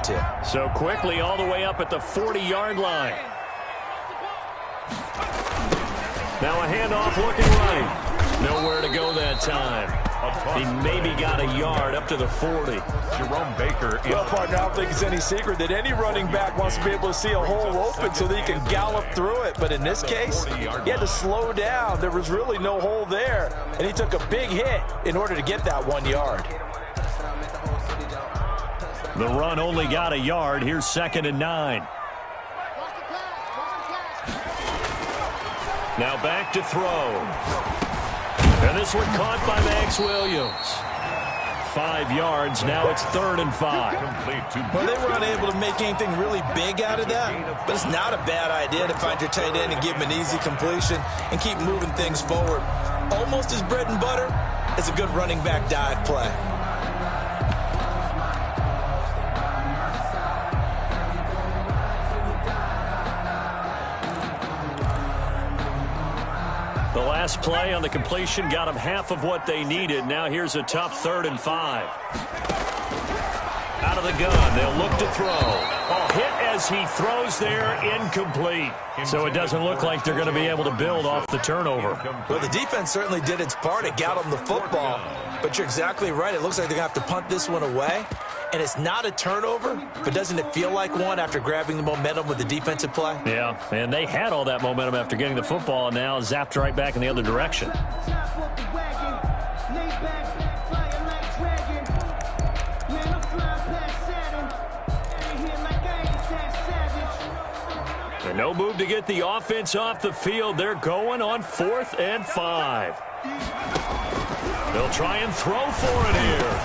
fingertip. So quickly all the way up at the 40-yard line. Now a handoff looking right. Nowhere to go that time. He maybe got a yard up to the 40. Jerome Baker. Well, partner, I don't think it's any secret that any running back wants to be able to see a hole open so that he can gallop through it. But in this case, he had to slow down. There was really no hole there, and he took a big hit in order to get that 1 yard. The run only got a yard. Here's 2nd and 9. Now back to throw. And this one caught by Max Williams. 5 yards. Now it's 3rd and 5. Well, they were unable to make anything really big out of that, but it's not a bad idea to find your tight end and give him an easy completion and keep moving things forward. Almost as bread and butter as a good running back dive play. The last play on the completion got them half of what they needed. Now here's a tough 3rd and 5. Out of the gun, they'll look to throw. A hit as he throws there, incomplete. So it doesn't look like they're going to be able to build off the turnover. Well, the defense certainly did its part. It got them the football. But you're exactly right. It looks like they're going to have to punt this one away. And it's not a turnover, but doesn't it feel like one after grabbing the momentum with the defensive play? Yeah, and they had all that momentum after getting the football, and now zapped right back in the other direction. And no move to get the offense off the field. They're going on 4th and 5. They'll try and throw for it here.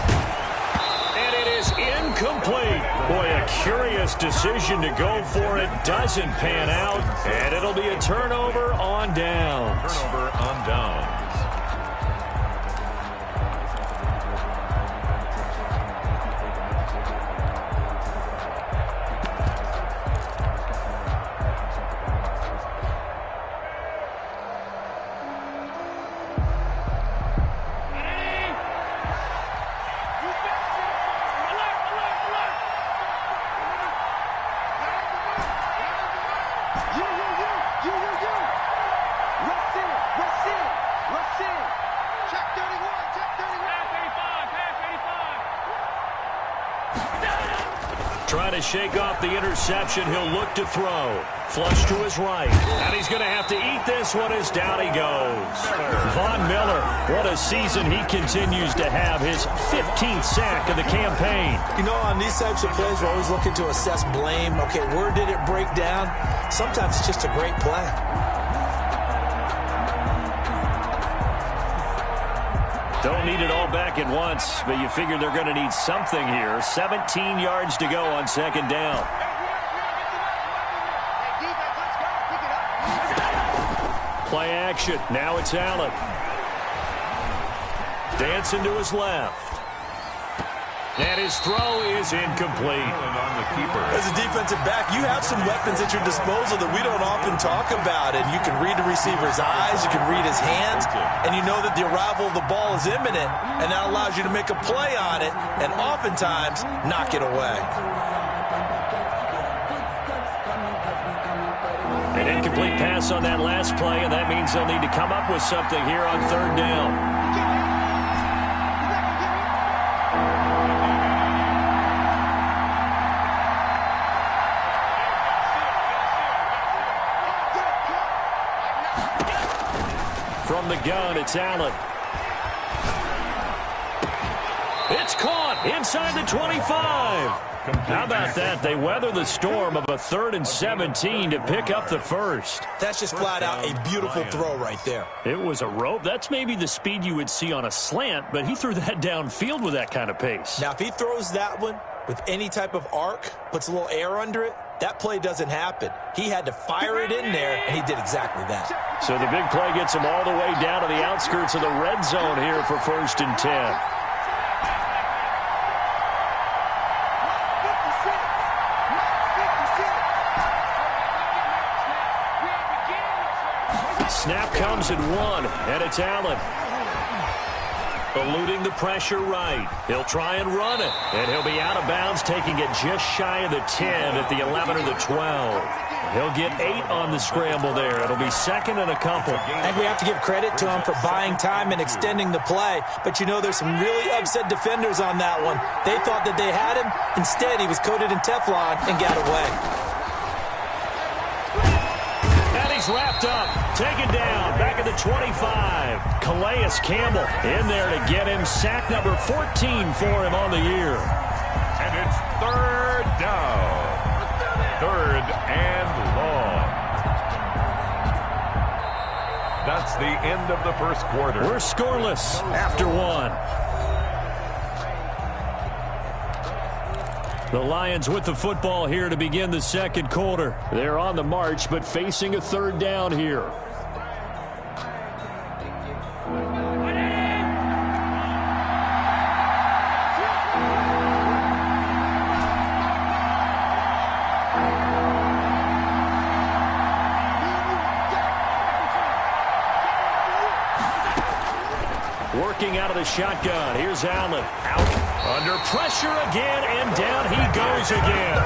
And it is incomplete. Boy, a curious decision to go for it. Doesn't pan out. And it'll be a turnover on downs. Turnover on downs. Trying to shake off the interception. He'll look to throw. Flush to his right. And he's going to have to eat this one as down he goes. Von Miller, what a season he continues to have. His 15th sack of the campaign. You know, on these types of plays, we're always looking to assess blame. Okay, where did it break down? Sometimes it's just a great play. Don't need it all back at once, but you figure they're going to need something here. 17 yards to go on 2nd down. Play action. Now it's Allen. Dancing to his left. And his throw is incomplete. On the keeper. As a defensive back, you have some weapons at your disposal that we don't often talk about. And you can read the receiver's eyes, you can read his hands, and you know that the arrival of the ball is imminent, and that allows you to make a play on it and oftentimes knock it away. An incomplete pass on that last play, and that means they'll need to come up with something here on 3rd down. From the gun, it's Allen. It's caught inside the 25. How about that? They weather the storm of a 3rd and 17 to pick up the first. That's just flat out a beautiful throw right there. It was a rope. That's maybe the speed you would see on a slant, but he threw that downfield with that kind of pace. Now, if he throws that one with any type of arc, puts a little air under it, that play doesn't happen. He had to fire it in there, and he did exactly that. So the big play gets him all the way down to the outskirts of the red zone here for 1st and 10. Snap comes at 1, and it's Allen. Eluding the pressure right. He'll try and run it. And he'll be out of bounds, taking it just shy of the 10 at the 11 or the 12. He'll get 8 on the scramble there. It'll be second and a couple. And we have to give credit to him for buying time and extending the play. But you know, there's some really upset defenders on that one. They thought that they had him. Instead, he was coated in Teflon and got away. And he's wrapped up. Taken down. Back at the 25. Calais Campbell in there to get him. Sack number 14 for him on the year. And it's third down. Third and long. That's the end of the first quarter. We're scoreless after one. The Lions with the football here to begin the second quarter. They're on the march, but facing a third down here. Working out of the shotgun. Here's Allen. Out. Under pressure again, and down he goes again.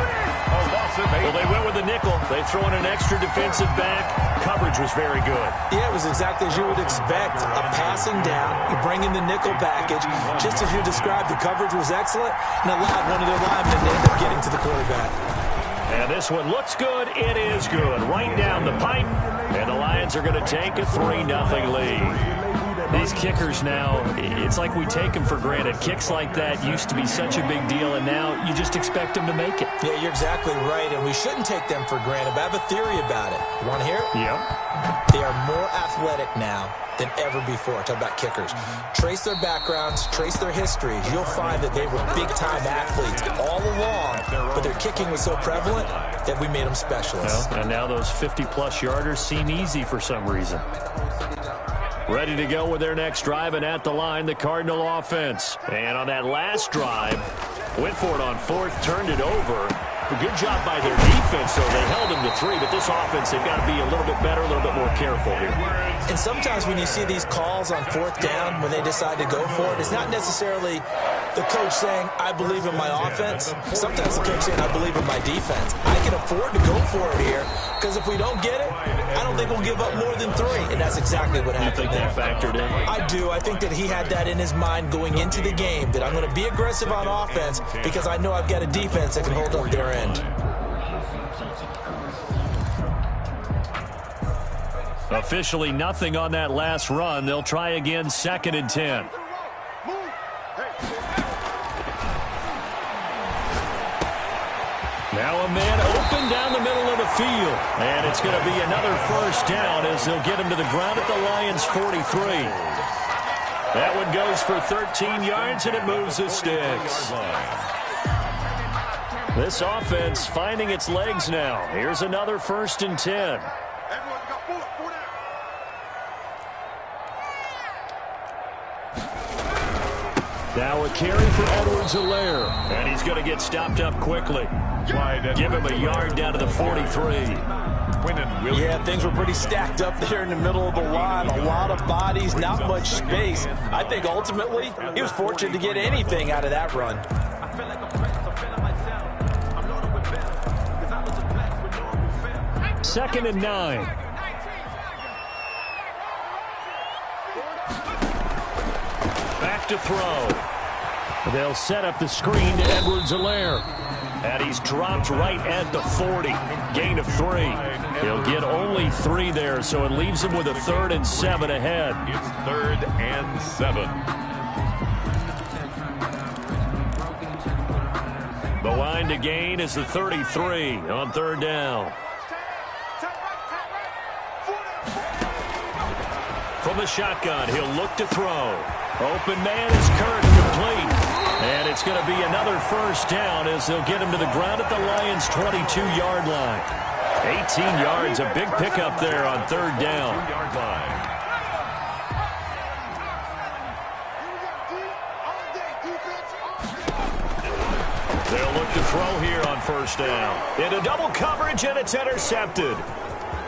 Well, they went with the nickel. They throw in an extra defensive back. Coverage was very good. Yeah, it was exactly as you would expect. A passing down. You bring in the nickel package. Just as you described, the coverage was excellent and allowed one of their linemen to end up getting to the quarterback. And this one looks good. It is good. Right down the pipe. And the Lions are going to take a 3-0 lead. These kickers now, it's like we take them for granted. Kicks like that used to be such a big deal, and now you just expect them to make it. Yeah, you're exactly right, and we shouldn't take them for granted. But I have a theory about it. You want to hear it? Yep. They are more athletic now than ever before. Talk about kickers. Trace their backgrounds, trace their histories. You'll find that they were big-time athletes all along, but their kicking was so prevalent that we made them specialists. Well, and now those 50-plus yarders seem easy for some reason. Ready to go with their next drive, and at the line, the Cardinal offense. And on that last drive, went for it on fourth, turned it over. A good job by their defense, though. They held them to 3, but this offense, they've got to be a little bit better, a little bit more careful here. And sometimes when you see these calls on fourth down, when they decide to go for it, it's not necessarily the coach saying, I believe in my offense. Sometimes the coach saying, I believe in my defense. I can afford to go for it here, because if we don't get it, I don't think we'll give up more than 3. And that's exactly what happened there. You think that factored in? I do. I think that he had that in his mind going into the game, that I'm going to be aggressive on offense because I know I've got a defense that can hold up their end. Officially nothing on that last run. They'll try again, 2nd and 10. Now a man open down the middle of the field. And it's going to be another first down as they'll get him to the ground at the Lions' 43. That one goes for 13 yards, and it moves the sticks. This offense finding its legs now. Here's another 1st and 10. Now a carry for Edwards-Helaire. And he's going to get stopped up quickly. Give him a yard down to the 43. Yeah, things were pretty stacked up there in the middle of the line. A lot of bodies, not much space. I think ultimately he was fortunate to get anything out of that run. 2nd and 9. Back to throw. They'll set up the screen to Edwards-Helaire. And he's dropped right at the 40. Gain of 3. He'll get only 3 there, so it leaves him with a 3rd and 7 ahead. It's 3rd and 7. The line to gain is the 33 on 3rd down. From the shotgun, he'll look to throw. Open man is Kirk, complete. And it's going to be another first down as they'll get him to the ground at the Lions' 22-yard line. 18 yards, a big pickup there on 3rd down. They'll look to throw here on 1st down. Into double coverage, and it's intercepted.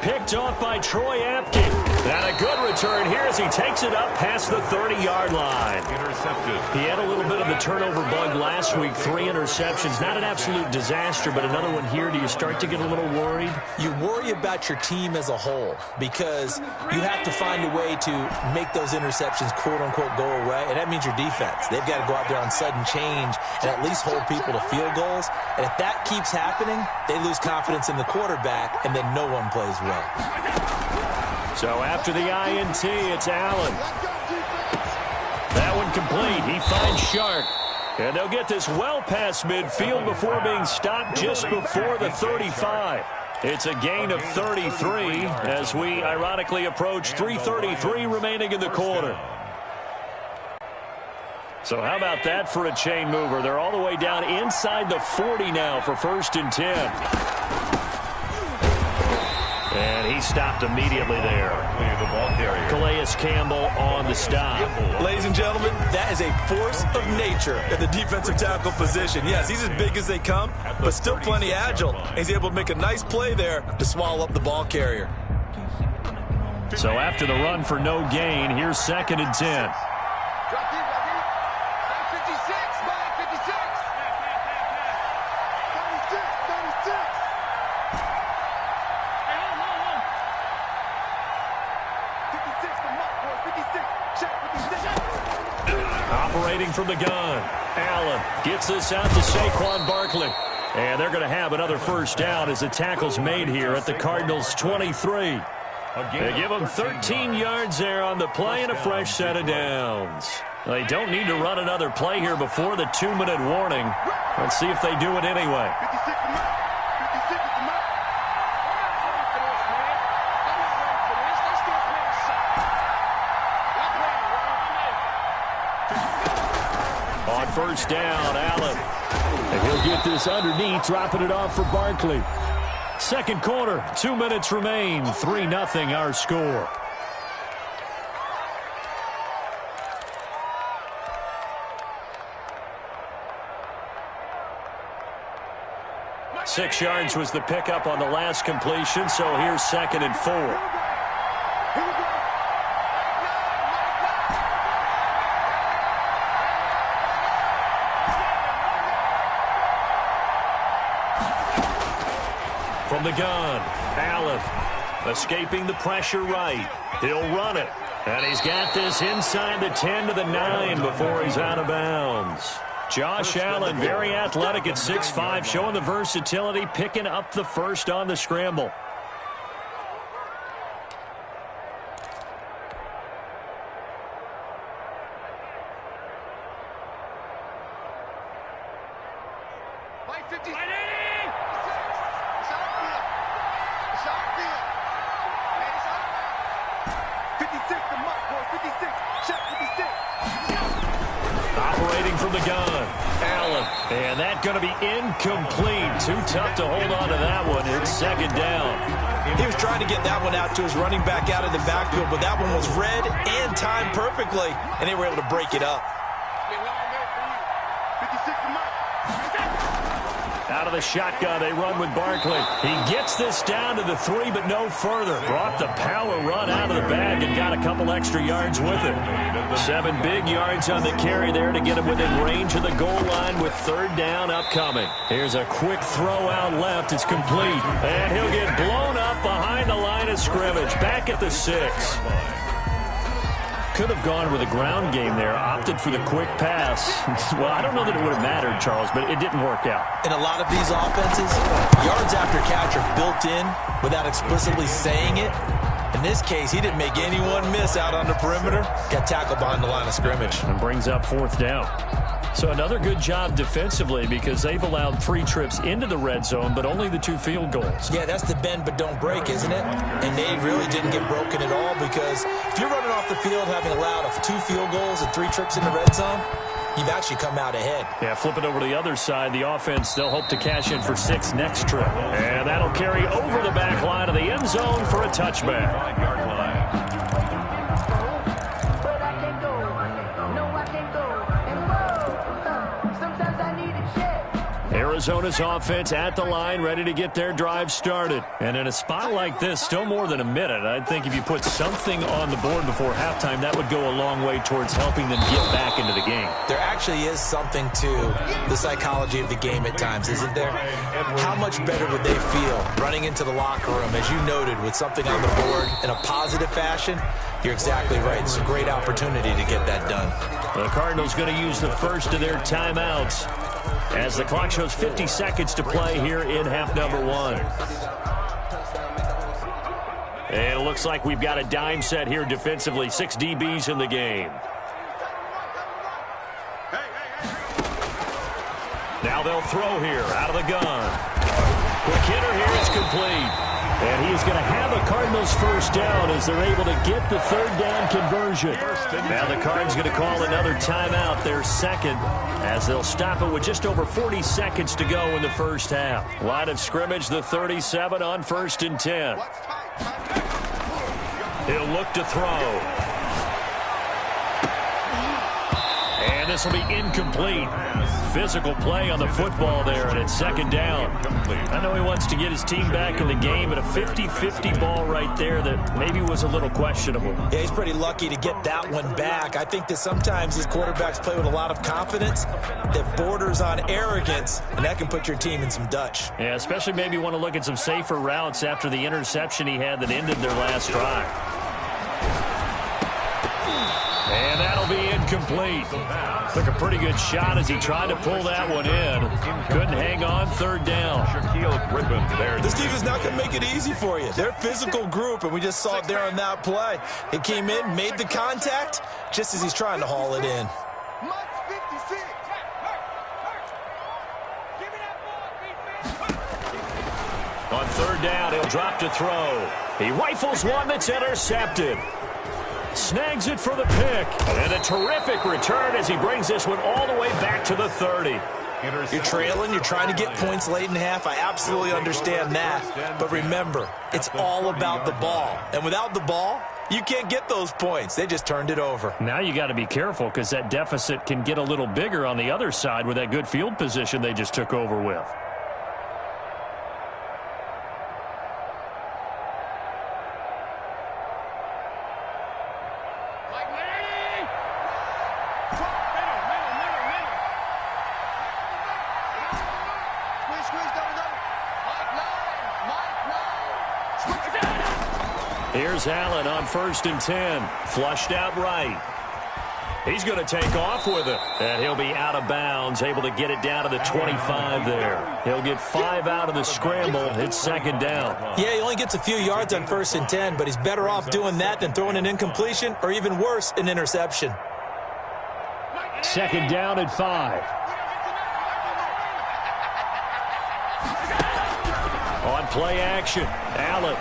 Picked off by Troy Apke. And a good return here as he takes it up past the 30-yard line. Intercepted. He had a little bit of the turnover bug last week, 3 interceptions. Not an absolute disaster, but another one here. Do you start to get a little worried? You worry about your team as a whole because you have to find a way to make those interceptions, quote-unquote, go away, and that means your defense. They've got to go out there on sudden change and at least hold people to field goals. And if that keeps happening, they lose confidence in the quarterback, and then no one plays well. So after the INT, it's Allen. That one complete. He finds Shark. And they'll get this well past midfield before being stopped just before the 35. It's a gain of 33 as we ironically approach 3:33 remaining in the quarter. So how about that for a chain mover? They're all the way down inside the 40 now for 1st and 10. And he stopped immediately there. The ball carrier. Calais Campbell on the stop. Ladies and gentlemen, that is a force of nature at the defensive tackle position. Yes, he's as big as they come, but still plenty agile. He's able to make a nice play there to swallow up the ball carrier. So after the run for no gain, here's 2nd and 10. Operating from the gun. Allen gets this out to Saquon Barkley. And they're going to have another 1st down as the tackle's made here at the Cardinals' 23. They give them 13 yards there on the play and a fresh set of downs. They don't need to run another play here before the 2-minute warning. Let's see if they do it anyway. On 1st down, Allen. And he'll get this underneath, dropping it off for Barkley. 2nd quarter, 2 minutes remain. 3-0 our score. Six yards was the pickup on the last completion, so here's 2nd and 4. From the gun, Allen escaping the pressure right. He'll run it. And he's got this inside the 10 to the 9 before he's out of bounds. Josh Allen, very athletic at 6'5", showing the versatility, picking up the 1st on the scramble. Operating from the gun, Allen, and that's going to be incomplete. Too tough to hold on to that one. It's 2nd down. He was trying to get that one out to his running back out of the backfield, but that one was read and timed perfectly, and they were able to break it up. Out of the shotgun, they run with Barkley. He gets this down to the 3, but no further. Brought the power run out of the bag and got a couple extra yards with it. 7 big yards on the carry there to get him within range of the goal line with 3rd down upcoming. Here's a quick throw out left. It's complete. And he'll get blown up behind the line of scrimmage. Back at the 6. Could have gone with a ground game there, opted for the quick pass. Well, I don't know that it would have mattered, Charles, but it didn't work out. In a lot of these offenses, yards after catch are built in without explicitly saying it. In this case, he didn't make anyone miss out on the perimeter. Got tackled behind the line of scrimmage. And brings up 4th down. So another good job defensively because they've allowed 3 trips into the red zone, but only the 2 field goals. Yeah, that's the bend but don't break, isn't it? And they really didn't get broken at all because if you're running off the field having allowed 2 field goals and 3 trips in the red zone, you've actually come out ahead. Yeah, flip it over to the other side. The offense, they'll hope to cash in for 6 next trip. And that'll carry over the back line of the end zone for a touchback. 5-yard line. Arizona's offense at the line, ready to get their drive started. And in a spot like this, still more than a minute, I think if you put something on the board before halftime, that would go a long way towards helping them get back into the game. There actually is something to the psychology of the game at times, isn't there? How much better would they feel running into the locker room, as you noted, with something on the board in a positive fashion? You're exactly right. It's a great opportunity to get that done. The Cardinals going to use the first of their timeouts as the clock shows 50 seconds to play here in half number one. And it looks like we've got a dime set here defensively. 6 DBs in the game. Now they'll throw here out of the gun. Quick hitter here is complete. And he's going to have a Cardinals first down as they're able to get the third down conversion. Now the Cards going to call another timeout, their second, as they'll stop it with just over 40 seconds to go in the first half. Line of scrimmage, the 37 on 1st and 10. He'll look to throw. And this will be incomplete. Physical play on the football there, and it's second down. I know he wants to get his team back in the game, but a 50-50 ball right there that maybe was a little questionable. Yeah, he's pretty lucky to get that one back. I think that sometimes these quarterbacks play with a lot of confidence that borders on arrogance, and that can put your team in some Dutch. Yeah, especially maybe want to look at some safer routes after the interception he had that ended their last drive. And that'll be incomplete. Took a pretty good shot as he tried to pull that one in. Couldn't hang on, third down. This defense is not going to make it easy for you. They're a physical group, and we just saw it there on that play. It came in, made the contact, just as he's trying to haul it in. On third down, he'll drop to throw. He rifles one that's intercepted. Snags it for the pick. And a terrific return as he brings this one all the way back to the 30. You're trailing. You're trying to get points late in half. I absolutely understand that. But remember, it's all about the ball. And without the ball, you can't get those points. They just turned it over. Now you got to be careful because that deficit can get a little bigger on the other side with that good field position they just took over with. Here's Allen on 1st and 10. Flushed out right. He's going to take off with it. And he'll be out of bounds, able to get it down to the 25 there. He'll get 5 out of the scramble. It's second down. Yeah, he only gets a few yards on 1st and 10, but he's better off doing that than throwing an incompletion or even worse, an interception. Second down at 5. On play action, Allen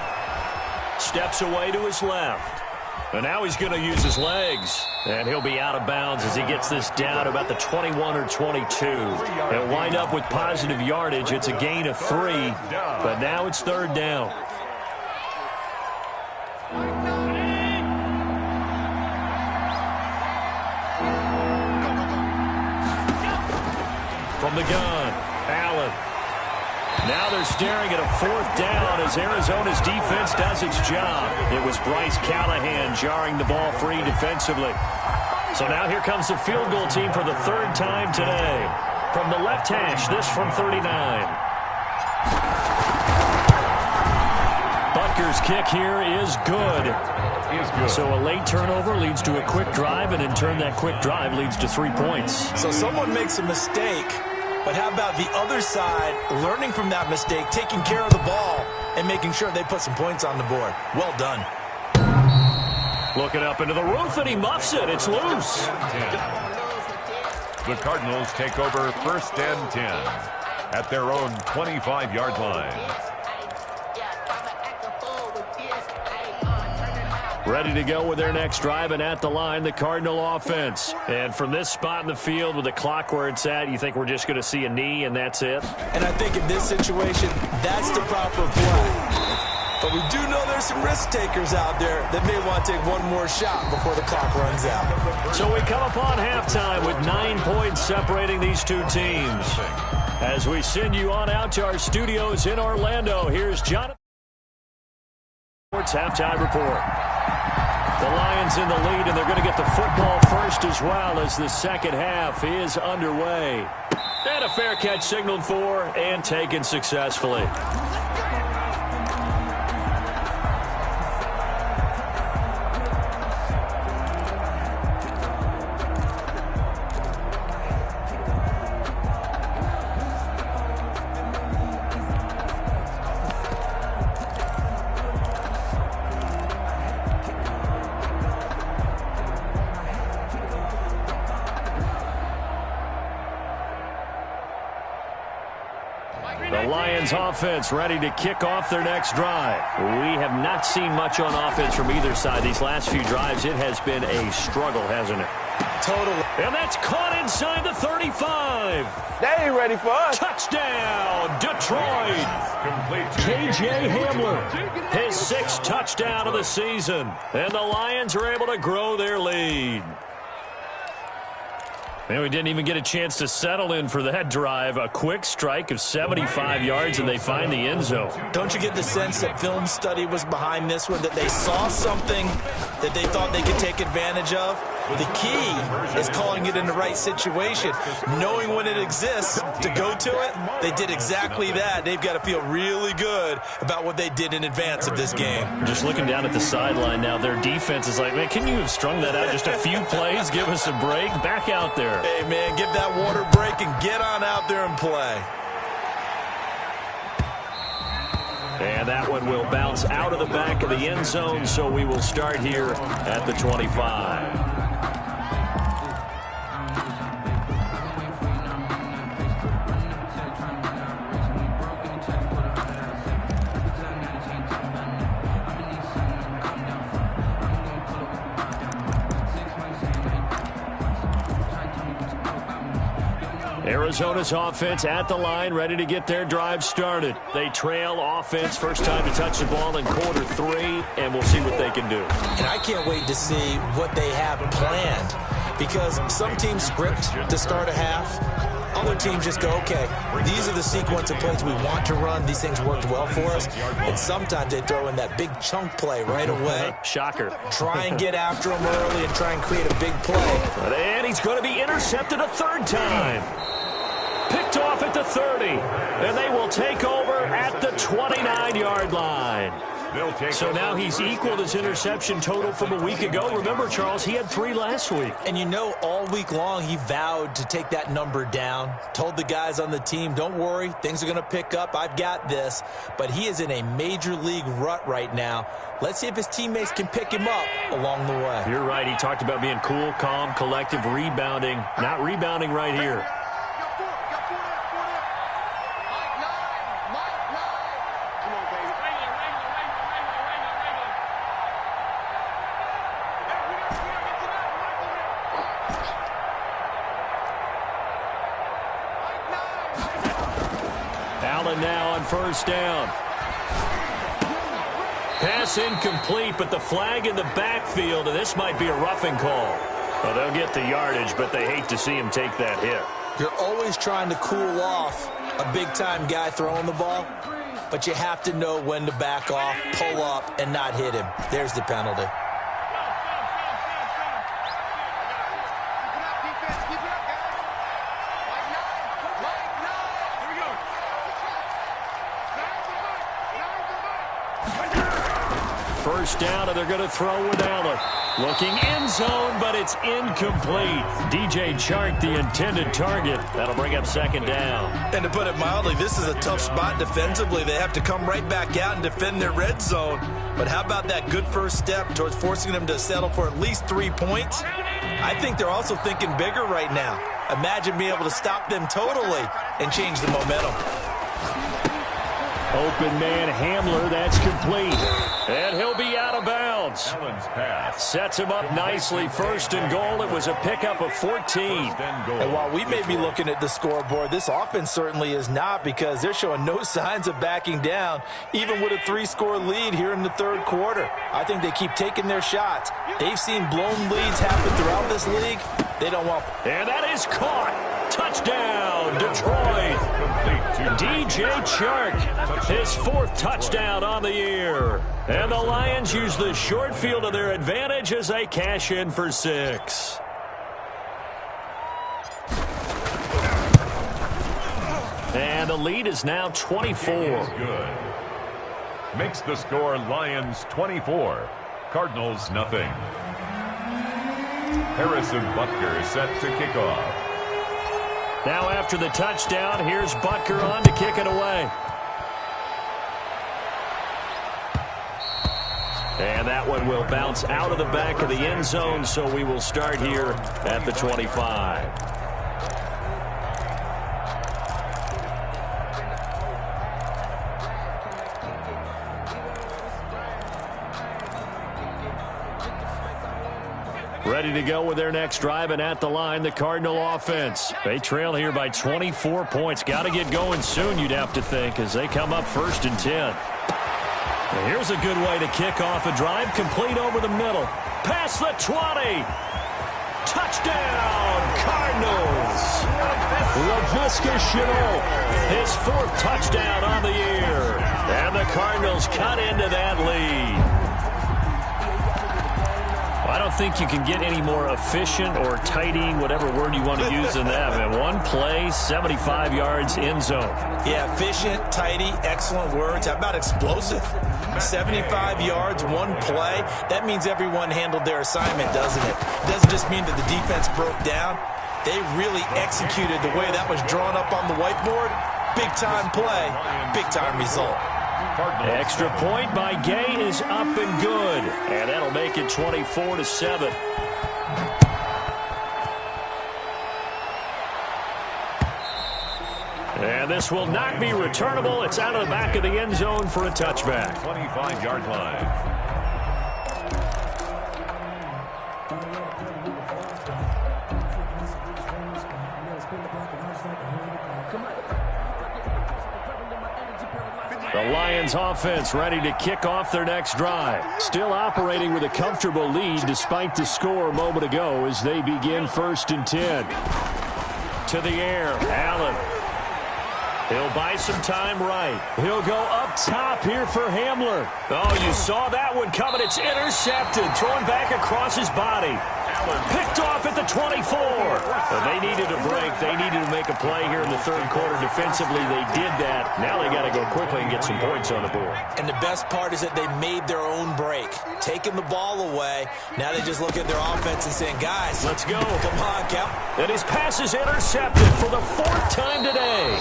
steps away to his left. And now he's going to use his legs. And he'll be out of bounds as he gets this down about the 21 or 22. He'll wind up with positive yardage. It's a gain of 3. But now it's third down. From the gun, Allen. Now they're staring at a 4th down as Arizona's defense does its job. It was Bryce Callahan jarring the ball free defensively. So now here comes the field goal team for the 3rd time today. From the left hash, this from 39. Butker's kick here is good. So a late turnover leads to a quick drive, and in turn that quick drive leads to 3 points. So someone makes a mistake. But how about the other side, learning from that mistake, taking care of the ball, and making sure they put some points on the board? Well done. Looking up into the roof, and he muffs it. It's loose. The Cardinals take over 1st and 10 at their own 25-yard line. Ready to go with their next drive, and at the line, the Cardinal offense. And from this spot in the field with the clock where it's at, you think we're just going to see a knee and that's it? And I think in this situation, that's the proper play. But we do know there's some risk takers out there that may want to take one more shot before the clock runs out. So we come upon halftime with 9 points separating these two teams. As we send you on out to our studios in Orlando, here's Jonathan. Sports halftime report. The Lions in the lead, and they're going to get the football first as well as the second half is underway. And a fair catch signaled for and taken successfully. The Lions offense ready to kick off their next drive. We have not seen much on offense from either side these last few drives. It has been a struggle, hasn't it? Totally. And that's caught inside the 35. They ain't ready for us. Touchdown, Detroit. K.J. Hamler, his 6th touchdown of the season. And the Lions are able to grow their lead. And we didn't even get a chance to settle in for that drive. A quick strike of 75 yards, and they find the end zone. Don't you get the sense that film study was behind this one, that they saw something that they thought they could take advantage of? The key is calling it in the right situation, knowing when it exists to go to it. They did exactly that. They've got to feel really good about what they did in advance of this game. Just looking down at the sideline now, their defense is like, man, can you have strung that out just a few plays? Give us a break. Back out there. Hey, man, give that water break and get on out there and play. And that one will bounce out of the back of the end zone, so we will start here at the 25. Arizona's offense at the line, ready to get their drive started. They trail offense, first time to touch the ball in quarter 3, and we'll see what they can do. And I can't wait to see what they have planned, because some teams script to start a half. Other teams just go, okay, these are the sequence of plays we want to run. These things worked well for us. And sometimes they throw in that big chunk play right away. Shocker. Try and get after them early and try and create a big play. And he's going to be intercepted a 3rd time. Picked off at the 30, and they will take over at the 29-yard line. So now he's equaled his interception total from a week ago. Remember, Charles, he had 3 last week. And you know, all week long he vowed to take that number down. Told the guys on the team, don't worry, things are going to pick up. I've got this. But he is in a major league rut right now. Let's see if his teammates can pick him up along the way. You're right. He talked about being cool, calm, collective, rebounding. Not rebounding right here. Allen now on first down. Pass incomplete, but the flag in the backfield, and this might be a roughing call. Well, they'll get the yardage, but they hate to see him take that hit. You're always trying to cool off a big-time guy throwing the ball, but you have to know when to back off, pull up, and not hit him. There's the penalty. First down, and they're going to throw with Allen. Looking end zone, but it's incomplete. DJ Chark, the intended target. That'll bring up 2nd down. And to put it mildly, this is a tough spot defensively. They have to come right back out and defend their red zone. But how about that good first step towards forcing them to settle for at least 3 points? I think they're also thinking bigger right now. Imagine being able to stop them totally and change the momentum. Open man Hamler, that's complete. And he'll be out of bounds. Sets him up nicely. 1st and goal. It was a pickup of 14. And while we may be looking at the scoreboard, this offense certainly is not, because they're showing no signs of backing down, even with a 3-score lead here in the 3rd quarter. I think they keep taking their shots. They've seen blown leads happen throughout this league. They don't want. And that is caught. Touchdown, Detroit. DJ Chark, his 4th touchdown on the year. And the Lions use the short field to their advantage as they cash in for 6. And the lead is now 24. Good. Makes the score Lions 24, Cardinals nothing. Harrison Butker set to kick off. Now after the touchdown, here's Butker on to kick it away. And that one will bounce out of the back of the end zone, so we will start here at the 25. Ready to go with their next drive, and at the line, the Cardinal offense. They trail here by 24 points. Got to get going soon, you'd have to think, as they come up 1st and 10. And here's a good way to kick off a drive, complete over the middle. Past the 20. Touchdown, Cardinals. Laviska Shenault, his 4th touchdown on the year. And the Cardinals cut into that lead. I don't think you can get any more efficient or tidy, whatever word you want to use than that. Man, one play, 75 yards, end zone. Yeah, efficient, tidy, excellent words. How about explosive? 75 yards, one play. That means everyone handled their assignment, doesn't it? It doesn't just mean that the defense broke down. They really executed the way that was drawn up on the whiteboard. Big-time play, big-time result. Extra point by Gay is up and good. And that'll make it 24-7. And this will not be returnable. It's out of the back of the end zone for a touchback. 25-yard line. The Lions offense ready to kick off their next drive. Still operating with a comfortable lead despite the score a moment ago as they begin 1st and 10. To the air, Allen. He'll buy some time right. He'll go up top here for Hamler. Oh, you saw that one coming. It's intercepted. Thrown back across his body. Picked off at the 24. But they needed a break. They needed to make a play here in the 3rd quarter. Defensively, they did that. Now they got to go quickly and get some points on the board. And the best part is that they made their own break. Taking the ball away. Now they just look at their offense and saying, guys, let's go. Come on, Cal. And his pass is intercepted for the 4th time today.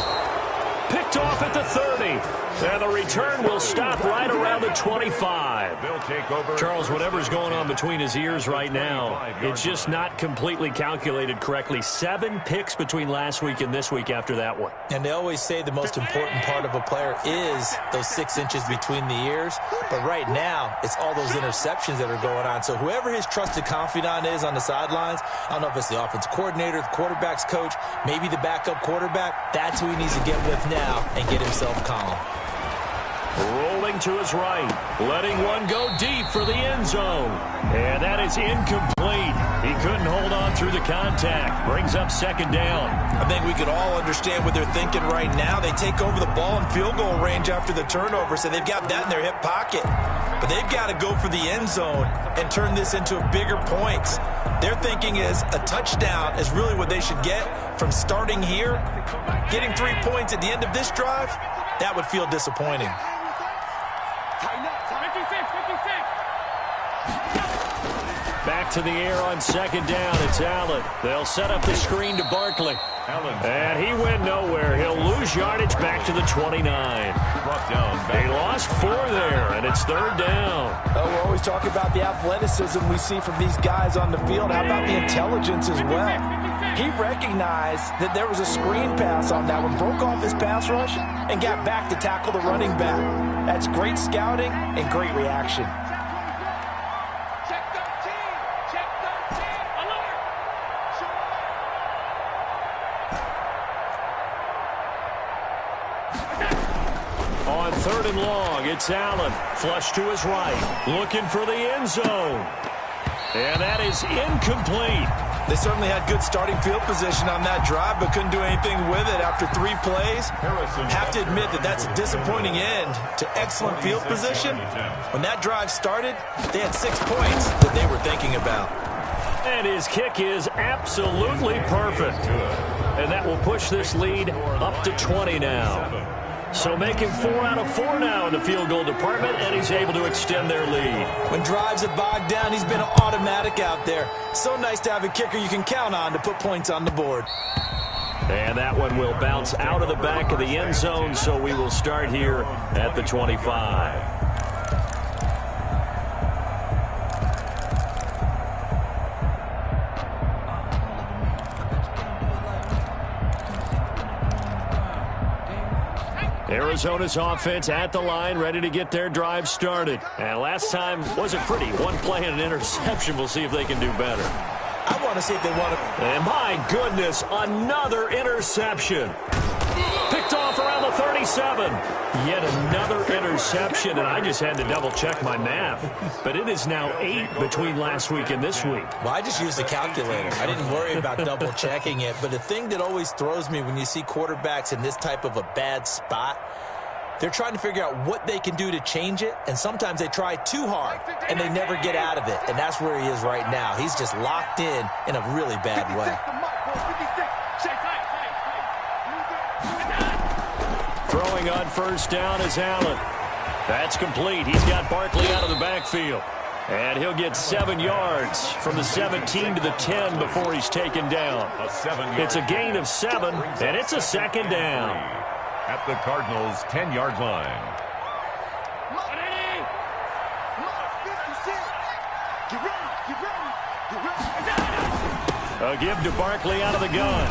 Picked off at the 30. And the return will stop right around the 25. They'll take over. Charles, whatever's going on between his ears right now, it's just not completely calculated correctly. 7 picks between last week and this week after that one. And they always say the most important part of a player is those 6 inches between the ears. But right now, it's all those interceptions that are going on. So whoever his trusted confidant is on the sidelines, I don't know if it's the offensive coordinator, the quarterback's coach, maybe the backup quarterback, that's who he needs to get with now and get himself calm. Rolling to his right, letting one go deep for the end zone. And that is incomplete. He couldn't hold on through the contact. Brings up 2nd down. I think we could all understand what they're thinking right now. They take over the ball in field goal range after the turnover, so they've got that in their hip pocket. But they've got to go for the end zone and turn this into bigger points. Their thinking is a touchdown is really what they should get from starting here. Getting 3 points at the end of this drive, that would feel disappointing. Back to the air on 2nd down. It's Allen. They'll set up the screen to Barkley. And he went nowhere. He'll lose yardage back to the 29. They lost 4 there, and it's 3rd down. Oh, we're always talking about the athleticism we see from these guys on the field. How about the intelligence as well? He recognized that there was a screen pass on that one, broke off his pass rush, and got back to tackle the running back. That's great scouting and great reaction. On 3rd and long, it's Allen. Flush to his right. Looking for the end zone. And that is incomplete. They certainly had good starting field position on that drive, but couldn't do anything with it after 3 plays. Have to admit that that's a disappointing end to excellent field position. When that drive started, they had 6 points that they were thinking about. And his kick is absolutely perfect. And that will push this lead up to 20 now. So making 4 out of 4 now in the field goal department, and he's able to extend their lead. When drives have bogged down, he's been automatic out there. So nice to have a kicker you can count on to put points on the board. And that one will bounce out of the back of the end zone, so we will start here at the 25. Arizona's offense at the line, ready to get their drive started. And last time wasn't pretty. 1 play and an interception. We'll see if they can do better. I want to see if they want to. And my goodness, another interception. Picked off around the 37. Yet another interception, and I just had to double-check my math. But it is now 8 between last week and this week. Well, I just used the calculator. I didn't worry about double-checking it. But the thing that always throws me when you see quarterbacks in this type of a bad spot, they're trying to figure out what they can do to change it, and sometimes they try too hard, and they never get out of it. And that's where he is right now. He's just locked in a really bad way. Throwing on first down is Allen. That's complete. He's got Barkley out of the backfield. And he'll get 7 yards from the 17 to the 10 before he's taken down. It's a gain of 7, and it's a second down. At the Cardinals' 10-yard line. A give to Barkley out of the gun.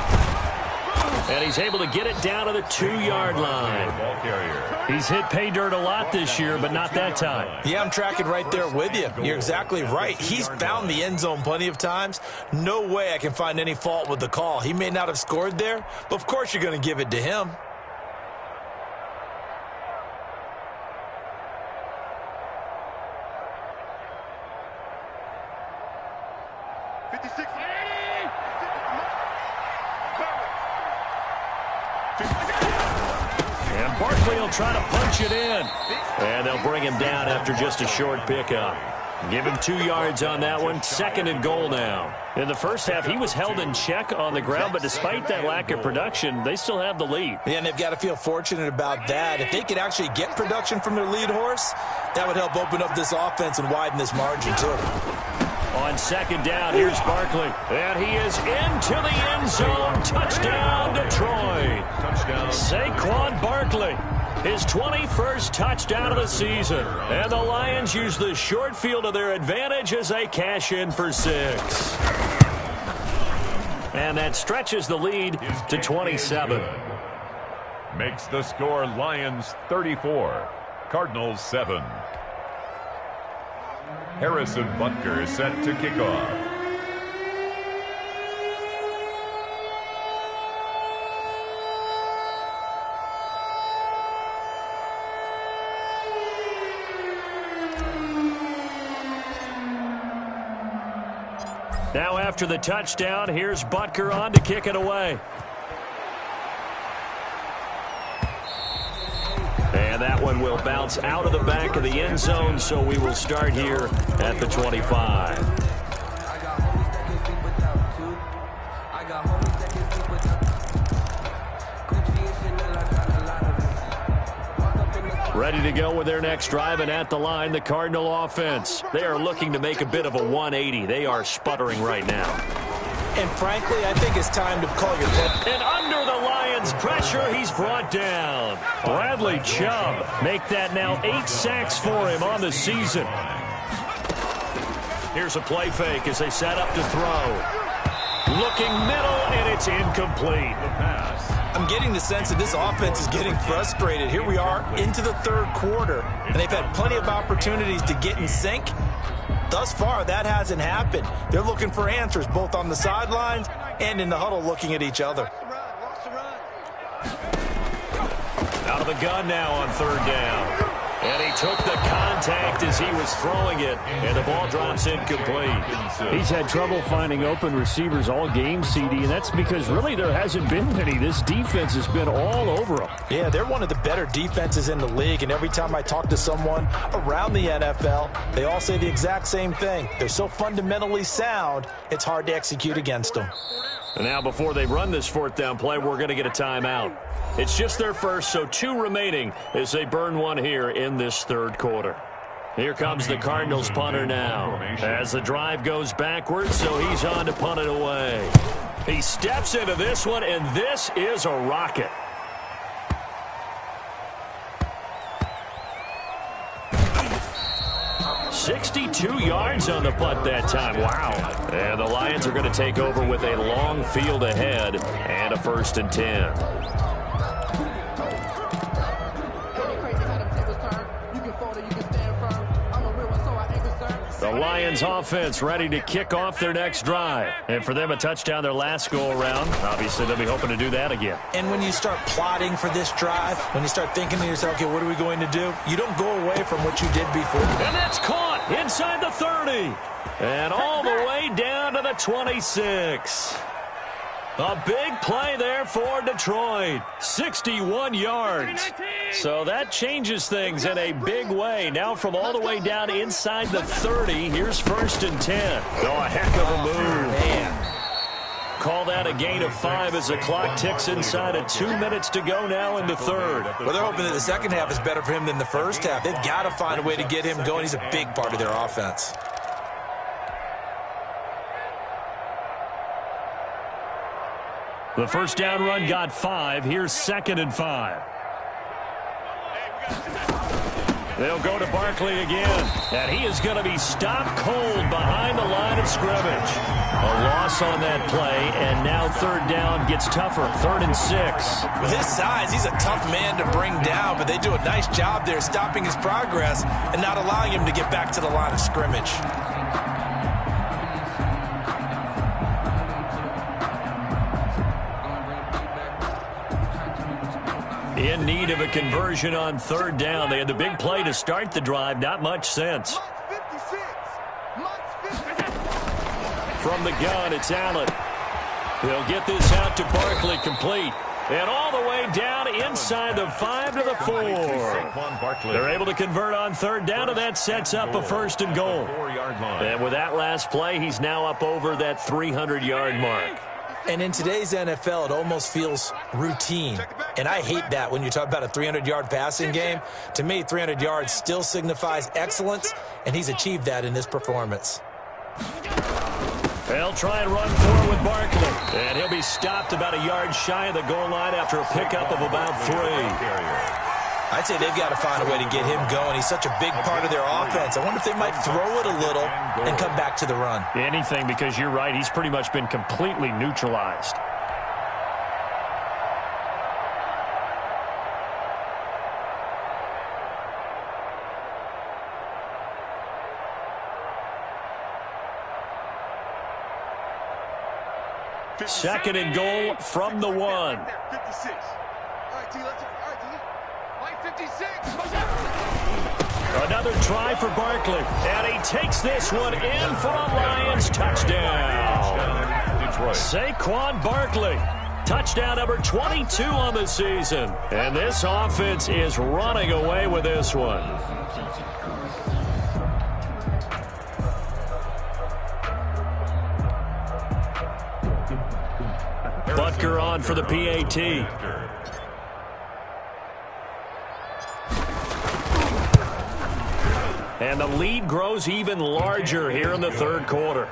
And he's able to get it down to the 2-yard line. He's hit pay dirt a lot this year, but not that time. Yeah, I'm tracking right there with you. You're exactly right. He's found the end zone plenty of times. No way I can find any fault with the call. He may not have scored there, but of course you're going to give it to him. And Barkley will try to punch it in. And they'll bring him down after just a short pickup. Give him 2 yards on that one. 2nd and goal now. In the first half, he was held in check on the ground, but despite that lack of production, they still have the lead. Yeah, and they've got to feel fortunate about that. If they could actually get production from their lead horse, that would help open up this offense and widen this margin, too. On 2nd down, here's Barkley. And he is into the end zone. Touchdown, Detroit. Saquon Barkley, his 21st touchdown of the season. And the Lions use the short field to their advantage as they cash in for 6. And that stretches the lead to 27. Makes the score Lions 34, Cardinals 7. Harrison Butker is set to kick off. Now after the touchdown, here's Butker on to kick it away. And that one will bounce out of the back of the end zone, so we will start here at the 25. Ready to go with their next drive, and at the line, the Cardinal offense. They are looking to make a bit of a 180. They are sputtering right now. And frankly, I think it's time to call your play. And under the Lions' pressure, he's brought down. Bradley Chubb make that now 8 sacks for him on the season. Here's a play fake as they set up to throw. Looking middle, and it's incomplete. The pass. I'm getting the sense that this offense is getting frustrated. Here we are into the 3rd quarter, and they've had plenty of opportunities to get in sync. Thus far, that hasn't happened. They're looking for answers both on the sidelines and in the huddle looking at each other. Out of the gun now on 3rd down. And he took the contact as he was throwing it, and the ball drops incomplete. He's had trouble finding open receivers all game, CD, and that's because really there hasn't been many. This defense has been all over them. Yeah, they're one of the better defenses in the league, and every time I talk to someone around the NFL, they all say the exact same thing. They're so fundamentally sound, it's hard to execute against them. And now before they run this fourth down play, we're going to get a timeout. It's just their first, so 2 remaining as they burn one here in this third quarter. Here comes the Cardinals punter now as the drive goes backwards, so he's on to punt it away. He steps into this one, and this is a rocket. "62 yards on the punt that time. Wow. And the Lions are going to take over with a long field ahead and a 1st and 10. The Lions offense ready to kick off their next drive. And for them, a touchdown their last go-around. Obviously, they'll be hoping to do that again. And when you start plotting for this drive, when you start thinking to yourself, okay, what are we going to do? You don't go away from what you did before. And that's caught inside the 30. And all the way down to the 26. A big play there for Detroit. 61 yards. So that changes things in a big way. Now from all the way down inside the 30, here's 1st and 10. Oh, a heck of a move. Man. Call that a gain of 5 as the clock ticks inside of 2 minutes to go now in the third. Well, they're hoping that the second half is better for him than the first half. They've got to find a way to get him going. He's a big part of their offense. The first down run got 5. Here's 2nd and 5. They'll go to Barkley again. And he is going to be stopped cold behind the line of scrimmage. A loss on that play, and now 3rd down gets tougher. 3rd and 6. With his size, he's a tough man to bring down, but they do a nice job there stopping his progress and not allowing him to get back to the line of scrimmage. In need of a conversion on 3rd down. They had the big play to start the drive. Not much sense. From the gun, it's Allen. He'll get this out to Barkley, complete. And all the way down inside the 5 to the 4. They're able to convert on 3rd down, and that sets up a 1st and goal. And with that last play, he's now up over that 300-yard mark. And in today's NFL, it almost feels routine. And I hate that when you talk about a 300-yard passing game. To me, 300 yards still signifies excellence, and he's achieved that in this performance. They'll try and run forward with Barkley. And he'll be stopped about a yard shy of the goal line after a pickup of about 3. I'd say they've got to find a way to get him going. He's such a big part of their offense. I wonder if they might throw it a little and come back to the run. Anything, because you're right. He's pretty much been completely neutralized. Second and goal from the 1. 56. All right, T, let's go. All right, T. Line 56. Another try for Barkley. And he takes this one in for a Lions touchdown. Detroit. Saquon Barkley. Touchdown number 22 on the season. And this offense is running away with this one. Butker on for the PAT. And the lead grows even larger here in the third quarter.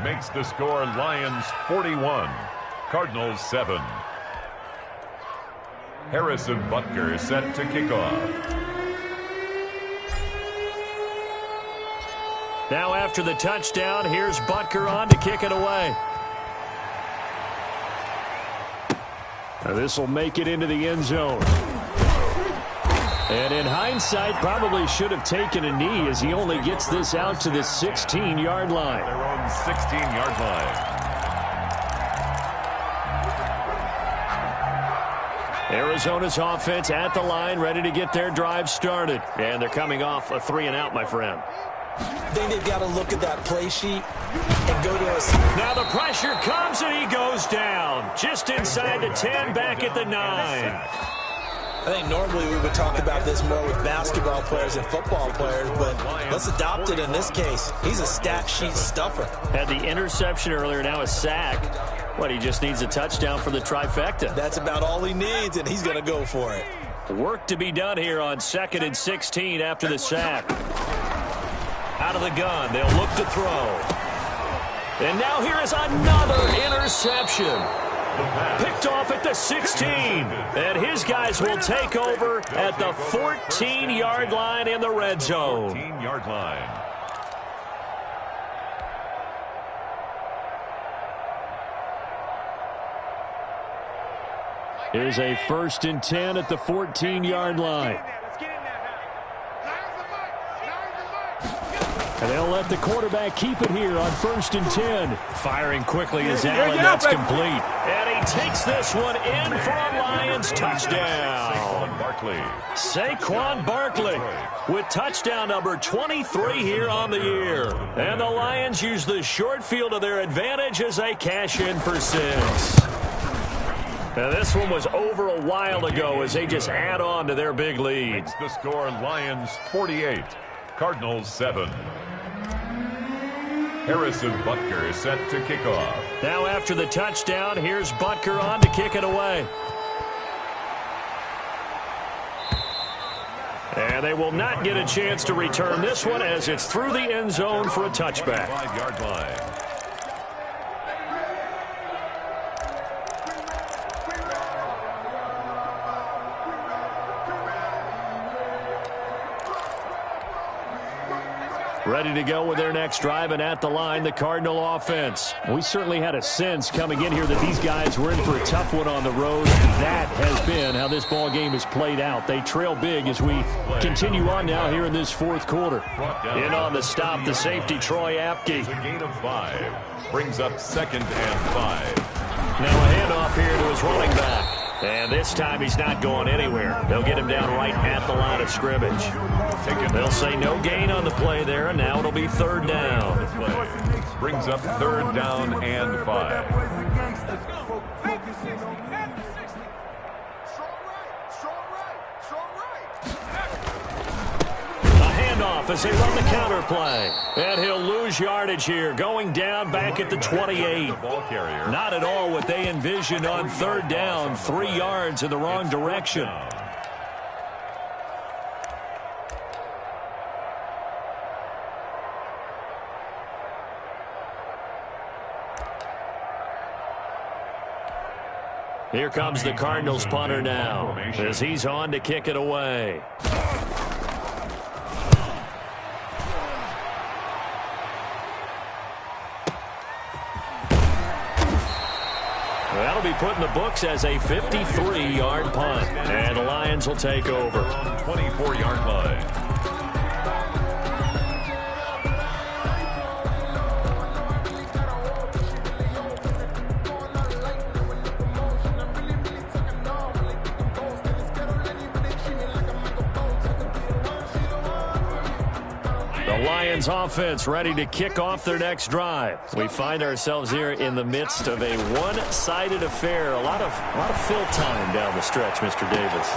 Makes the score Lions 41, Cardinals 7. Harrison Butker set to kick off. Now after the touchdown, here's Butker on to kick it away. This will make it into the end zone. And in hindsight, probably should have taken a knee as he only gets this out to the 16-yard line. Their own 16-yard line. Arizona's offense at the line, ready to get their drive started. And they're coming off a 3-and-out, my friend. I think they've got to look at that play sheet and go to us. Now the pressure comes, and he goes down. Just inside the 10, back at the 9. I think normally we would talk about this more with basketball players and football players, but let's adopt it in this case. He's a stat sheet stuffer. Had the interception earlier, now a sack. What, he just needs a touchdown for the trifecta. That's about all he needs, and he's going to go for it. Work to be done here on 2nd and 16 after the sack. Out of the gun, they'll look to throw. And now here is another interception. Picked off at the 16. And his guys will take over at the 14-yard line in the red zone. 14-yard line. Here's a 1st and 10 at the 14-yard line. And they'll let the quarterback keep it here on 1st and 10. Firing quickly is Allen. That's complete. And he takes this one in for a Lions touchdown. Saquon Barkley with touchdown number 23 here on the year. And the Lions use the short field to their advantage as they cash in for 6. Now this one was over a while ago as they just add on to their big lead. Makes the score Lions 48, Cardinals 7. Harrison Butker is set to kick off. Now after the touchdown, here's Butker on to kick it away. And they will not get a chance to return this one as it's through the end zone for a touchback. 5-yard line. Ready to go with their next drive, and at the line, the Cardinal offense. We certainly had a sense coming in here that these guys were in for a tough one on the road. That has been how this ball game has played out. They trail big as we continue on now here in this 4th quarter. In on the stop, the safety, Troy Apke. A gain of 5. Brings up 2nd and 5. Now a handoff here to his running back. And this time he's not going anywhere. They'll get him down right at the line of scrimmage. They'll say no gain on the play there, and now it'll be 3rd down. Brings up 3rd down and 5. Handoff as they run the counter play. And he'll lose yardage here, going down back at the 28. Not at all what they envisioned on 3rd down. 3 yards in the wrong direction. Here comes the Cardinals punter now as he's on to kick it away. That'll be put in the books as a 53-yard punt. And the Lions will take over. 24-yard line. The Lions offense ready to kick off their next drive. We find ourselves here in the midst of a one-sided affair. A lot of fill time down the stretch, Mr. Davis.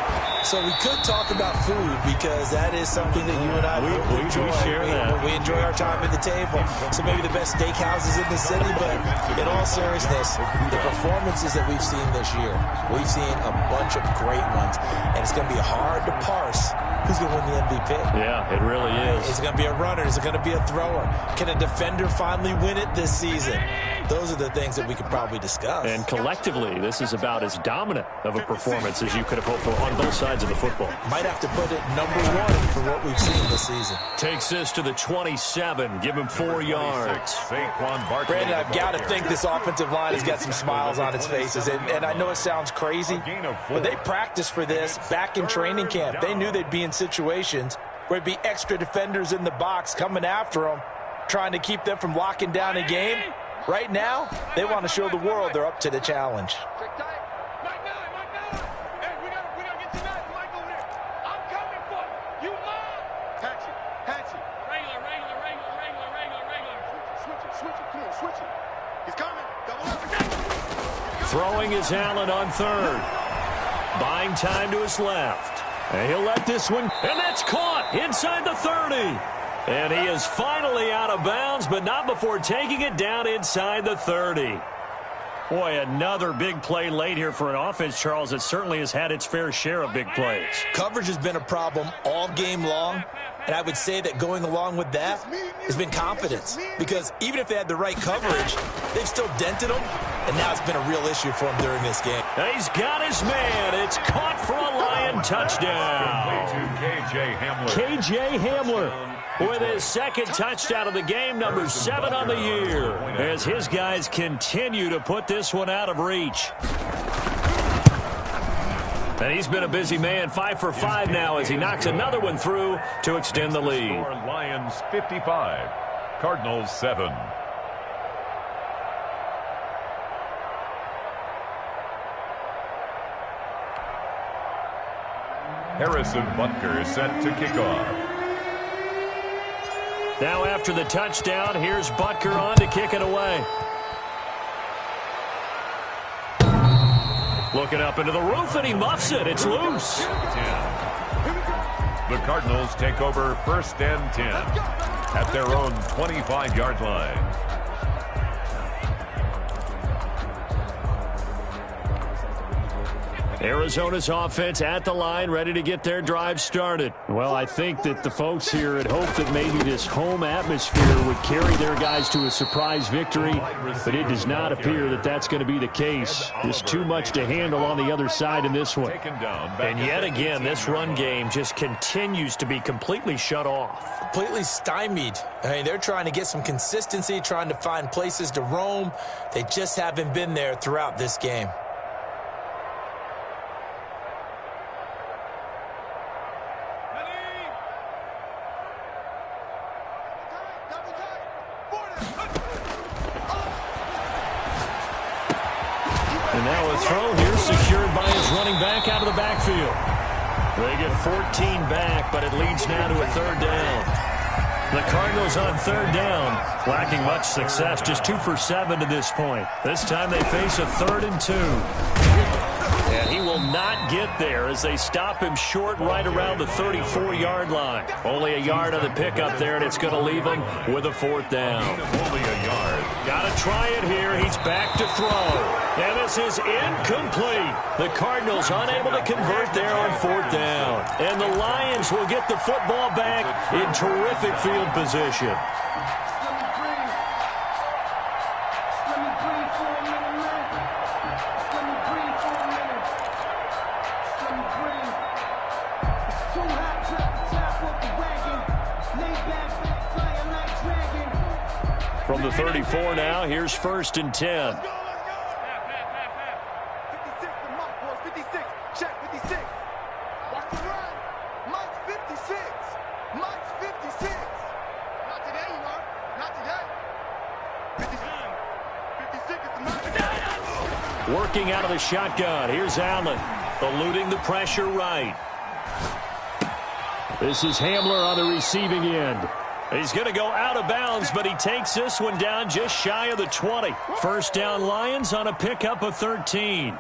So we could talk about food because that is something that you and I enjoy. We share that. We enjoy our time at the table. So maybe the best steakhouses in the city, but in all seriousness, the performances that we've seen this year, we've seen a bunch of great ones, and it's going to be hard to parse who's going to win the MVP. Yeah, it really is. Is it going to be a runner? Is it going to be a thrower? Can a defender finally win it this season? Those are the things that we could probably discuss. And collectively, this is about as dominant of a performance as you could have hoped for on both sides of the football. Might have to put it number 1 for what we've seen this season. Takes this to the 27. Give him 4 yards. Saquon Barkley. Brandon, I've got to think this offensive line has got some smiles on its faces. And I know it sounds crazy, but they practiced for this back in training camp. They knew they'd be in situations where there'd be extra defenders in the box coming after them, trying to keep them from locking down a game. Right now, they want to show the world they're up to the challenge. You mine. Hatch it. Hatch it. Regular. Switch it. Come on, switch it. He's coming. Double up. Throwing is Allen on third. Buying time to his left. And he'll let this one, and that's caught inside the 30. And he is finally out of bounds, but not before taking it down inside the 30. Boy, another big play late here for an offense, Charles, that certainly has had its fair share of big plays. Coverage has been a problem all game long, and I would say that going along with that has been confidence. Because even if they had the right coverage, they've still dented them, and now it's been a real issue for them during this game. He's got his man. It's caught for a Lion touchdown. K.J. Hamler. K.J. Hamler with his second touchdown of the game, number 7 on the year, as his guys continue to put this one out of reach. And he's been a busy man, 5 for 5 now as he knocks another one through to extend the lead. Lions 55, Cardinals 7. Harrison Butker is set to kick off. Now after the touchdown, here's Butker on to kick it away. Looking up into the roof, and he muffs it. It's loose. 10. The Cardinals take over 1st and 10 at their own 25-yard line. Arizona's offense at the line, ready to get their drive started. Well, I think that the folks here had hoped that maybe this home atmosphere would carry their guys to a surprise victory, but it does not appear that that's going to be the case. There's too much to handle on the other side in this one. And yet again, this run game just continues to be completely shut off. Completely stymied. I mean, they're trying to get some consistency, trying to find places to roam. They just haven't been there throughout this game. And now a throw here secured by his running back out of the backfield. They get 14 back, but it leads now to a 3rd down. The Cardinals on 3rd down, lacking much success, just 2 for 7 to this point. This time they face a 3rd and 2. And he will not get there as they stop him short right around the 34-yard line. Only a yard on the pickup there, and it's going to leave him with a 4th down. Only a yard. Got to try it here. He's back to throw. And this is incomplete. The Cardinals unable to convert there on 4th down. And the Lions will get the football back in terrific field position. From the 34 now, here's 1st and 10. 56 to Mike, boys. 56. Check 56. Watch the run. Mike's 56. Mike's 56. Not today, you are. Not today. 56 is the Mike. Working out of the shotgun. Here's Allen, eluding the pressure right. This is Hamler on the receiving end. He's going to go out of bounds, but he takes this one down just shy of the 20. 1st down Lions on a pickup of 13.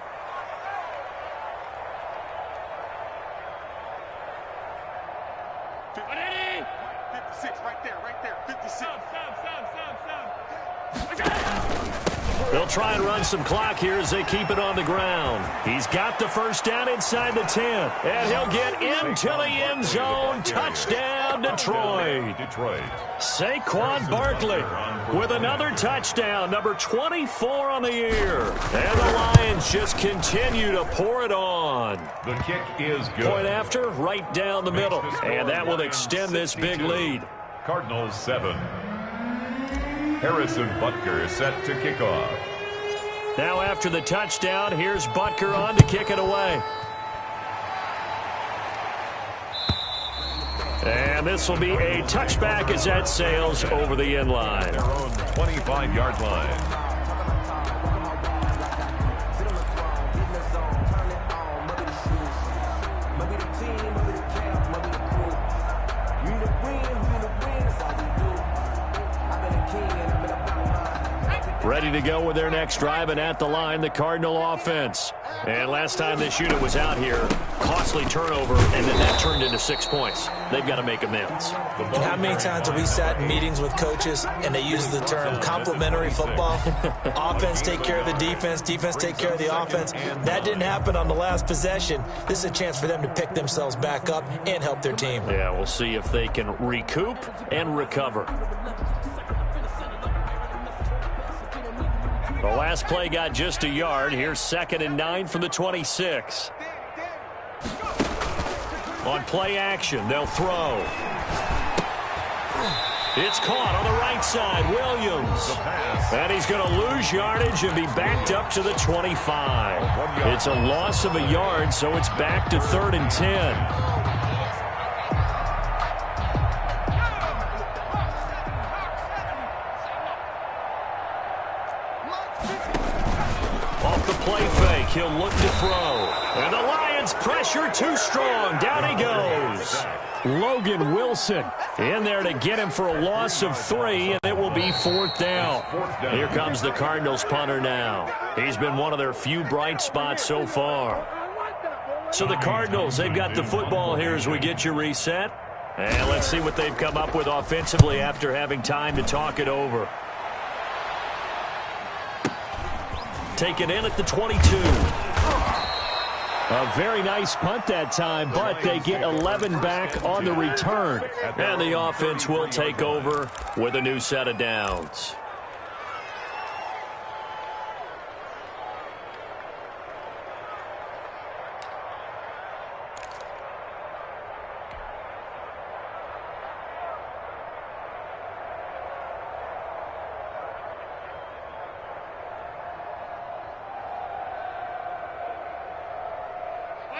They'll try and run some clock here as they keep it on the ground. He's got the 1st down inside the 10. And he'll get into the end zone. Touchdown, Detroit. Saquon Barkley with another touchdown, number 24 on the year. And the Lions just continue to pour it on. The kick is good. Point after, right down the middle. And that will extend this big lead. Cardinals 7. Harrison Butker is set to kick off. Now after the touchdown, here's Butker on to kick it away. And this will be a touchback as that sails over the end line. Their own 25-yard line. Ready to go with their next drive, and at the line, the Cardinal offense. And last time this unit was out here, costly turnover, and then that turned into 6 points. They've got to make amends. And how many times have we sat in meetings with coaches and they use the term complementary football? Offense take care of the defense, defense take care of the offense. That didn't happen on the last possession. This is a chance for them to pick themselves back up and help their team. Yeah, we'll see if they can recoup and recover. The last play got just a yard. Here's 2nd and 9 from the 26. On play action, they'll throw. It's caught on the right side. Williams. And he's going to lose yardage and be backed up to the 25. It's a loss of a yard, so it's back to 3rd and 10. Off the play fake, he'll look to throw. And the Lions pressure too strong. Down he goes. Logan Wilson in there to get him for a loss of 3, and it will be 4th down. Here comes the Cardinals punter now. He's been one of their few bright spots so far. So the Cardinals, they've got the football here as we get you reset. And let's see what they've come up with offensively after having time to talk it over. Taken in at the 22. A very nice punt that time, but they get 11 back on the return. And the offense will take over with a new set of downs.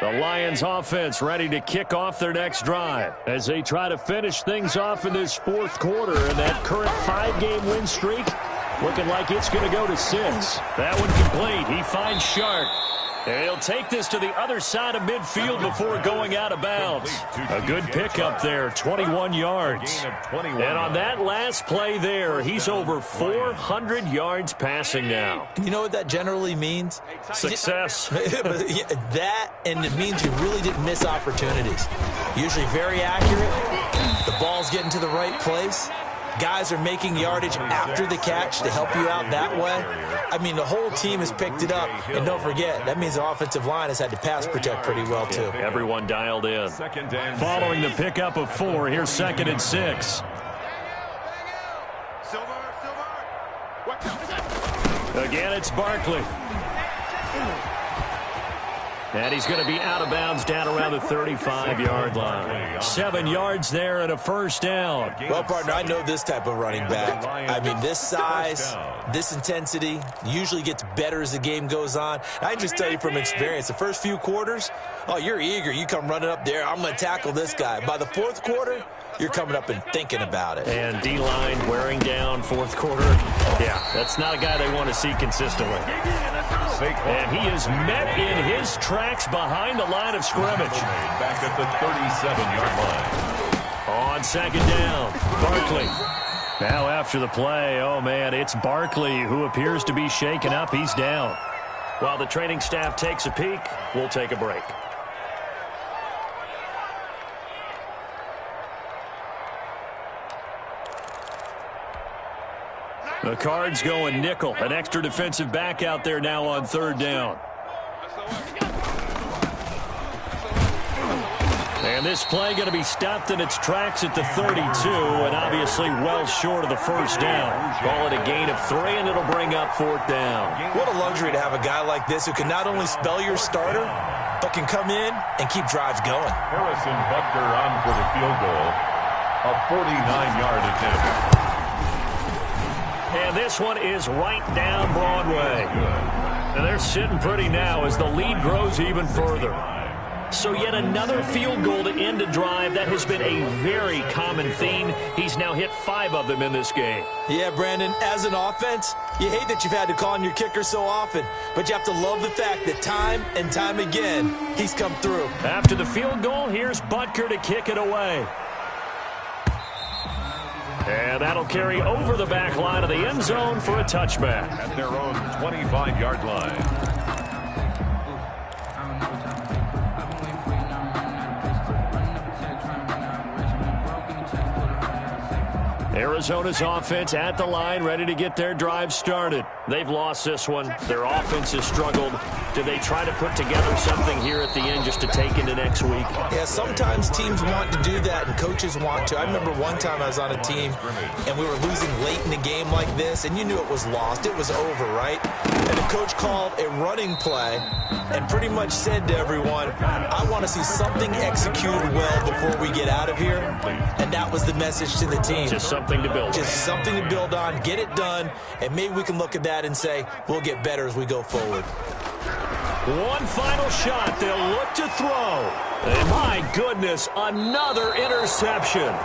The Lions offense ready to kick off their next drive as they try to finish things off in this 4th quarter, and that current 5-game win streak looking like it's going to go to 6. That one complete. He finds Shark. And he'll take this to the other side of midfield before going out of bounds. A good pickup there, 21 yards. And on that last play there, he's over 400 yards passing now. You know what that generally means? Success. That, and it means you really didn't miss opportunities. Usually very accurate. The ball's getting to the right place. Guys are making yardage after the catch to help you out that way. I mean, the whole team has picked it up. And don't forget, that means the offensive line has had to pass protect pretty well, too. Everyone dialed in. Following the pickup of 4, here's 2nd and 6. Again, it's Barkley. And he's going to be out of bounds down around the 35-yard line. 7 yards there and a 1st down. Well, partner, I know this type of running back. I mean, this size, this intensity usually gets better as the game goes on. I just tell you from experience, the first few quarters, oh, you're eager. You come running up there. I'm going to tackle this guy. By the 4th quarter, you're coming up and thinking about it. And D-line wearing down 4th quarter. Yeah, that's not a guy they want to see consistently. And he is met in his tracks behind the line of scrimmage. Back at the 37-yard line. On 2nd down, Barkley. Now after the play, oh man, it's Barkley who appears to be shaken up. He's down. While the training staff takes a peek, we'll take a break. The Cards going nickel. An extra defensive back out there now on 3rd down. And this play going to be stopped in its tracks at the 32, and obviously well short of the 1st down. Call it a gain of 3, and it'll bring up 4th down. What a luxury to have a guy like this who can not only spell your starter, but can come in and keep drives going. Harrison Butker on for the field goal. A 49-yard attempt. And this one is right down Broadway. And they're sitting pretty now as the lead grows even further. So yet another field goal to end a drive. That has been a very common theme. He's now hit 5 of them in this game. Yeah, Brandon, as an offense, you hate that you've had to call on your kicker so often, but you have to love the fact that time and time again, he's come through. After the field goal, here's Butker to kick it away. And that'll carry over the back line of the end zone for a touchback. At their own 25-yard line. Arizona's offense at the line, ready to get their drive started. They've lost this one. Their offense has struggled. Do they try to put together something here at the end just to take into next week? Yeah, sometimes teams want to do that and coaches want to. I remember one time I was on a team and we were losing late in the game like this, and you knew it was lost. It was over, right? And the coach called a running play and pretty much said to everyone, I want to see something executed well before we get out of here. And that was the message to the team. Just something to build on. Just something to build on, get it done, and maybe we can look at that and say, we'll get better as we go forward. One final shot. They'll look to throw. And my goodness, another interception.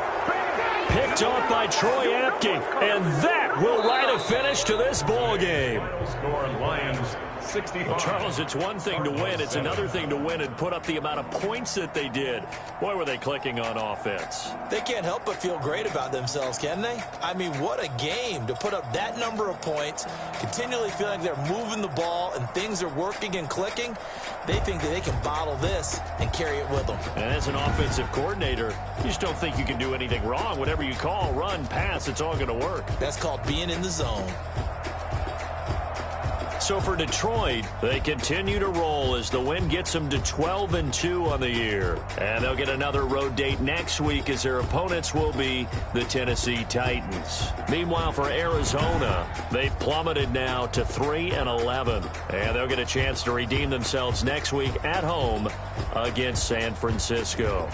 Picked off by Troy Apke. And that will write a finish to this ball game. Score Lions 65. Well, Charles, it's one thing to win. It's another thing to win and put up the amount of points that they did. Boy, were they clicking on offense. They can't help but feel great about themselves, can they? I mean, what a game to put up that number of points, continually feeling like they're moving the ball and things are working and clicking. They think that they can bottle this and carry it with them. And as an offensive coordinator, you just don't think you can do anything wrong. Whatever you call, run, pass, it's all going to work. That's called being in the zone. So for Detroit, they continue to roll as the win gets them to 12-2 on the year. And they'll get another road date next week as their opponents will be the Tennessee Titans. Meanwhile, for Arizona, they've plummeted now to 3-11. And they'll get a chance to redeem themselves next week at home against San Francisco.